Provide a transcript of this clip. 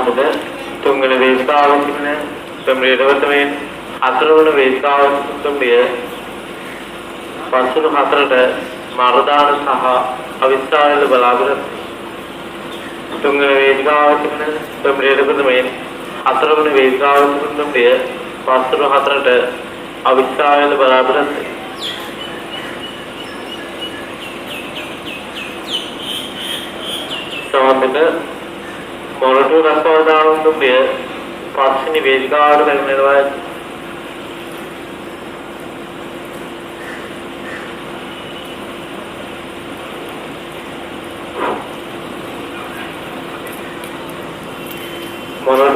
සමන්දට තුන්වෙනි වේදිකාව සිටින සම්රියවතමෙන් හතරවන වේදිකාව තුන්දිය පස්වන හතරට මරදාන සහ අවිස්ථාවල බලාපොරොත්තු තුන්වෙනි වේදිකාව සිටින සම්රියවතමෙන් හතරවන වේදිකාව තුන්දිය පස්වන හතරට අවිස්ථාවල බලාපොරොත්තු සමන්දට මොරටු රසවදාන තුන්දිය පස්වෙනි වේදිකාවට ලැබෙනවා